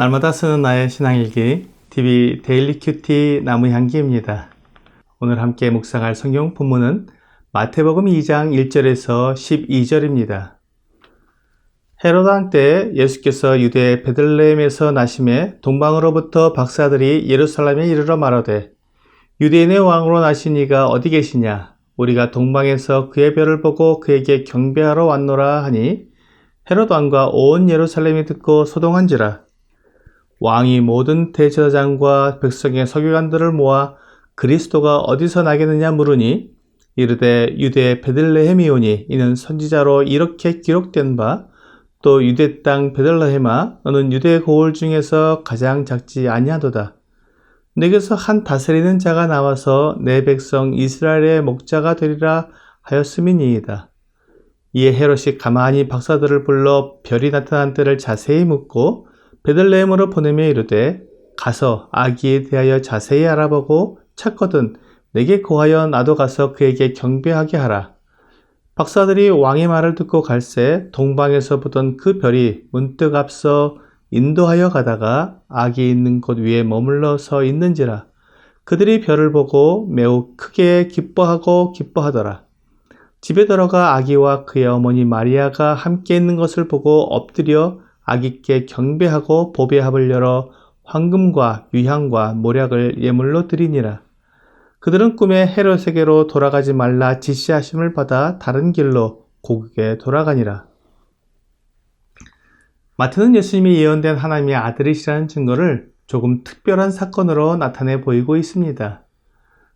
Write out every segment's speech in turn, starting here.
날마다 쓰는 나의 신앙일기 TV 데일리 큐티 나무향기입니다. 오늘 함께 묵상할 성경 본문은 마태복음 2장 1절에서 12절입니다. 헤로드 왕 때 예수께서 유대 베들레헴에서 나심에 동방으로부터 박사들이 예루살렘에 이르러 말하되 유대인의 왕으로 나신 이가 어디 계시냐? 우리가 동방에서 그의 별을 보고 그에게 경배하러 왔노라 하니 헤로드 왕과 온 예루살렘이 듣고 소동한지라. 왕이 모든 대제사장과 백성의 서기관들을 모아 그리스도가 어디서 나겠느냐 물으니 이르되 유대 베들레헴이오니 이는 선지자로 이렇게 기록된 바 또 유대 땅 베들레헴아 너는 유대 고을 중에서 가장 작지 아니하도다. 내게서 한 다스리는 자가 나와서 내 백성 이스라엘의 목자가 되리라 하였음이니이다. 이에 헤롯이 가만히 박사들을 불러 별이 나타난 때를 자세히 묻고 베들레헴으로 보내며 이르되 가서 아기에 대하여 자세히 알아보고 찾거든 내게 고하여 나도 가서 그에게 경배하게 하라. 박사들이 왕의 말을 듣고 갈새 동방에서 보던 그 별이 문득 앞서 인도하여 가다가 아기 있는 곳 위에 머물러 서 있는지라. 그들이 별을 보고 매우 크게 기뻐하더라. 집에 들어가 아기와 그의 어머니 마리아가 함께 있는 것을 보고 엎드려 아기께 경배하고 보배합을 열어 황금과 유향과 모략을 예물로 드리니라. 그들은 꿈에 헤롯에게로 돌아가지 말라 지시하심을 받아 다른 길로 고국에 돌아가니라. 마태는 예수님이 예언된 하나님의 아들이시라는 증거를 조금 특별한 사건으로 나타내 보이고 있습니다.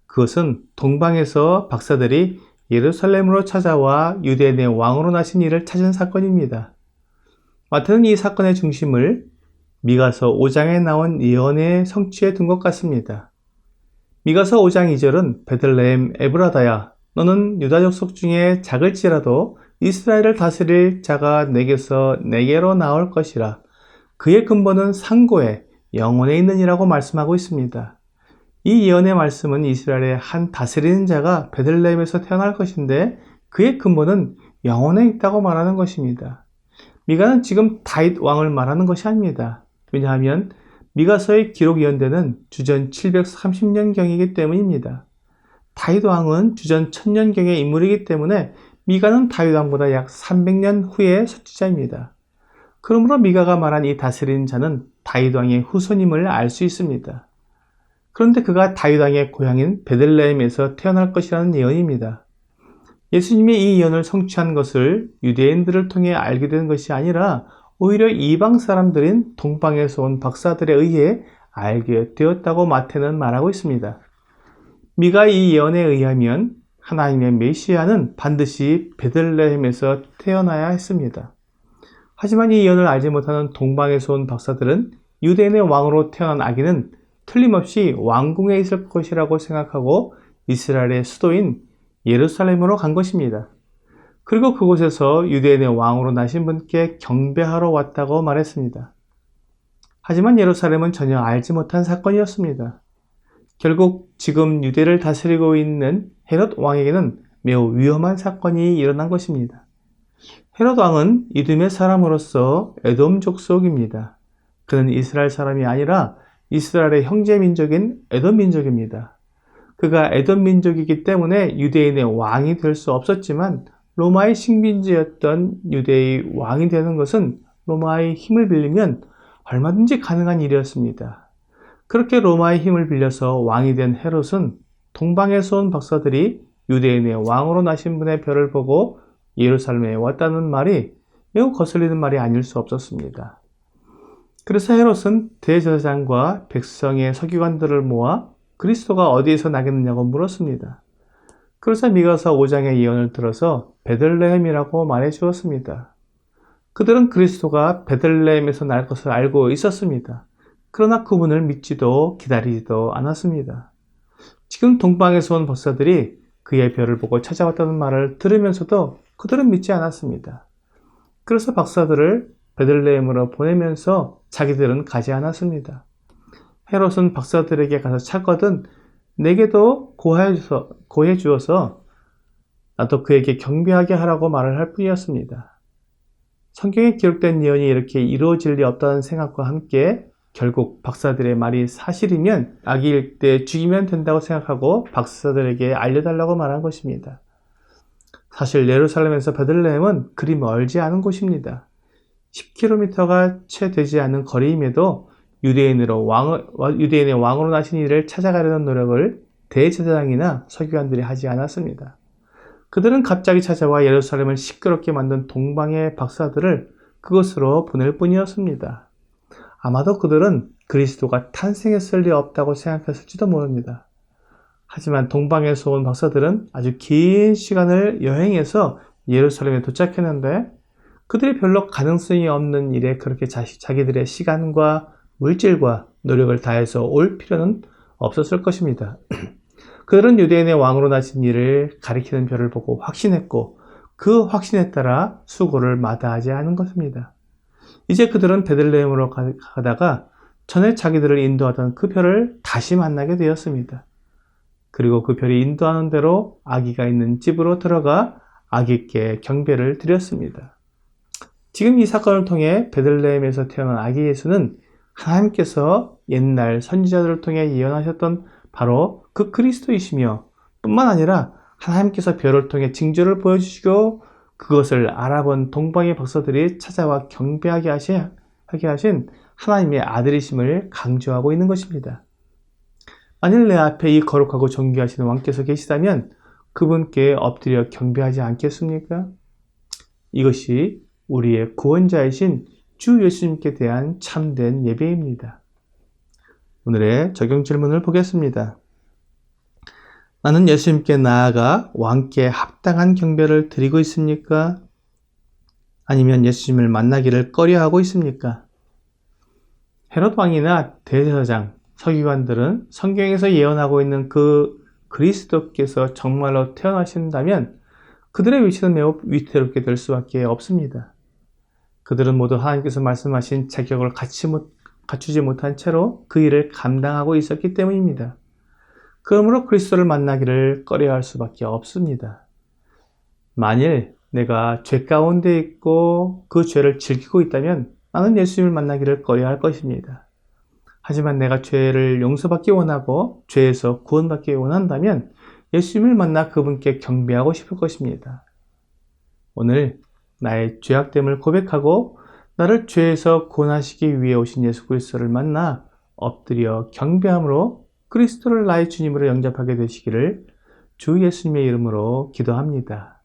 그것은 동방에서 박사들이 예루살렘으로 찾아와 유대인의 왕으로 나신 이를 찾은 사건입니다. 마태는 이 사건의 중심을 미가서 5장에 나온 예언의 성취에 둔 것 같습니다. 미가서 5장 2절은 베들레헴 에브라다야 너는 유다 족속 중에 작을지라도 이스라엘을 다스릴 자가 내게로 나올 것이라. 그의 근본은 상고에 영원에 있느니라고 말씀하고 있습니다. 이 예언의 말씀은 이스라엘의 한 다스리는 자가 베들레헴에서 태어날 것인데 그의 근본은 영원에 있다고 말하는 것입니다. 미가는 지금 다윗 왕을 말하는 것이 아닙니다. 왜냐하면 미가서의 기록 예언되는 주전 730년경이기 때문입니다. 다윗 왕은 주전 1000년경의 인물이기 때문에 미가는 다윗 왕보다 약 300년 후의 선지자입니다. 그러므로 미가가 말한 이 다스리는 자는 다윗 왕의 후손임을 알 수 있습니다. 그런데 그가 다윗 왕의 고향인 베들레헴에서 태어날 것이라는 예언입니다. 예수님이 이 예언을 성취한 것을 유대인들을 통해 알게 된 것이 아니라 오히려 이방 사람들인 동방에서 온 박사들에 의해 알게 되었다고 마태는 말하고 있습니다. 미가 이 예언에 의하면 하나님의 메시아는 반드시 베들레헴에서 태어나야 했습니다. 하지만 이 예언을 알지 못하는 동방에서 온 박사들은 유대인의 왕으로 태어난 아기는 틀림없이 왕궁에 있을 것이라고 생각하고 이스라엘의 수도인 예루살렘으로 간 것입니다. 그리고 그곳에서 유대인의 왕으로 나신 분께 경배하러 왔다고 말했습니다. 하지만 예루살렘은 전혀 알지 못한 사건이었습니다. 결국 지금 유대를 다스리고 있는 헤롯 왕에게는 매우 위험한 사건이 일어난 것입니다. 헤롯 왕은 이둠의 사람으로서 에돔 족속입니다. 그는 이스라엘 사람이 아니라 이스라엘의 형제 민족인 에돔 민족입니다. 그가 에돔 민족이기 때문에 유대인의 왕이 될 수 없었지만 로마의 식민지였던 유대의 왕이 되는 것은 로마의 힘을 빌리면 얼마든지 가능한 일이었습니다. 그렇게 로마의 힘을 빌려서 왕이 된 헤롯은 동방에서 온 박사들이 유대인의 왕으로 나신 분의 별을 보고 예루살렘에 왔다는 말이 매우 거슬리는 말이 아닐 수 없었습니다. 그래서 헤롯은 대제사장과 백성의 서기관들을 모아 그리스도가 어디에서 나겠느냐고 물었습니다. 그러자 미가서 5장의 예언을 들어서 베들레헴이라고 말해 주었습니다. 그들은 그리스도가 베들레헴에서 날 것을 알고 있었습니다. 그러나 그분을 믿지도 기다리지도 않았습니다. 지금 동방에서 온 박사들이 그의 별을 보고 찾아왔다는 말을 들으면서도 그들은 믿지 않았습니다. 그래서 박사들을 베들레헴으로 보내면서 자기들은 가지 않았습니다. 헤롯은 박사들에게 가서 찾거든 내게도 고해 주어서 나도 그에게 경배하게 하라고 말을 할 뿐이었습니다. 성경에 기록된 예언이 이렇게 이루어질 리 없다는 생각과 함께 결국 박사들의 말이 사실이면 아기일 때 죽이면 된다고 생각하고 박사들에게 알려달라고 말한 것입니다. 사실 예루살렘에서 베들레헴은 그리 멀지 않은 곳입니다. 10km가 채 되지 않은 거리임에도 유대인의 왕으로 나신 이를 찾아가려는 노력을 대제사장이나 서기관들이 하지 않았습니다. 그들은 갑자기 찾아와 예루살렘을 시끄럽게 만든 동방의 박사들을 그곳으로 보낼 뿐이었습니다. 아마도 그들은 그리스도가 탄생했을 리 없다고 생각했을지도 모릅니다. 하지만 동방에서 온 박사들은 아주 긴 시간을 여행해서 예루살렘에 도착했는데 그들이 별로 가능성이 없는 일에 그렇게 자기들의 시간과 물질과 노력을 다해서 올 필요는 없었을 것입니다. 그들은 유대인의 왕으로 나신 이를 가리키는 별을 보고 확신했고 그 확신에 따라 수고를 마다하지 않은 것입니다. 이제 그들은 베들레헴으로 가다가 전에 자기들을 인도하던 그 별을 다시 만나게 되었습니다. 그리고 그 별이 인도하는 대로 아기가 있는 집으로 들어가 아기께 경배를 드렸습니다. 지금 이 사건을 통해 베들레헴에서 태어난 아기 예수는 하나님께서 옛날 선지자들을 통해 예언하셨던 바로 그 그리스도이시며 뿐만 아니라 하나님께서 별을 통해 징조를 보여주시고 그것을 알아본 동방의 박사들이 찾아와 경배하게 하신 하나님의 아들이심을 강조하고 있는 것입니다. 만일 내 앞에 이 거룩하고 존귀하신 왕께서 계시다면 그분께 엎드려 경배하지 않겠습니까? 이것이 우리의 구원자이신 주 예수님께 대한 참된 예배입니다. 오늘의 적용 질문을 보겠습니다. 나는 예수님께 나아가 왕께 합당한 경배를 드리고 있습니까? 아니면 예수님을 만나기를 꺼려하고 있습니까? 헤롯 왕이나 대제사장, 서기관들은 성경에서 예언하고 있는 그 그리스도께서 정말로 태어나신다면 그들의 위치는 매우 위태롭게 될 수밖에 없습니다. 그들은 모두 하나님께서 말씀하신 자격을 갖추지 못한 채로 그 일을 감당하고 있었기 때문입니다. 그러므로 그리스도를 만나기를 꺼려할 수밖에 없습니다. 만일 내가 죄 가운데 있고 그 죄를 즐기고 있다면 나는 예수님을 만나기를 꺼려할 것입니다. 하지만 내가 죄를 용서받기 원하고 죄에서 구원받기 원한다면 예수님을 만나 그분께 경배하고 싶을 것입니다. 오늘 나의 죄악됨을 고백하고 나를 죄에서 구원하시기 위해 오신 예수 그리스도를 만나 엎드려 경배함으로 그리스도를 나의 주님으로 영접하게 되시기를 주 예수님의 이름으로 기도합니다.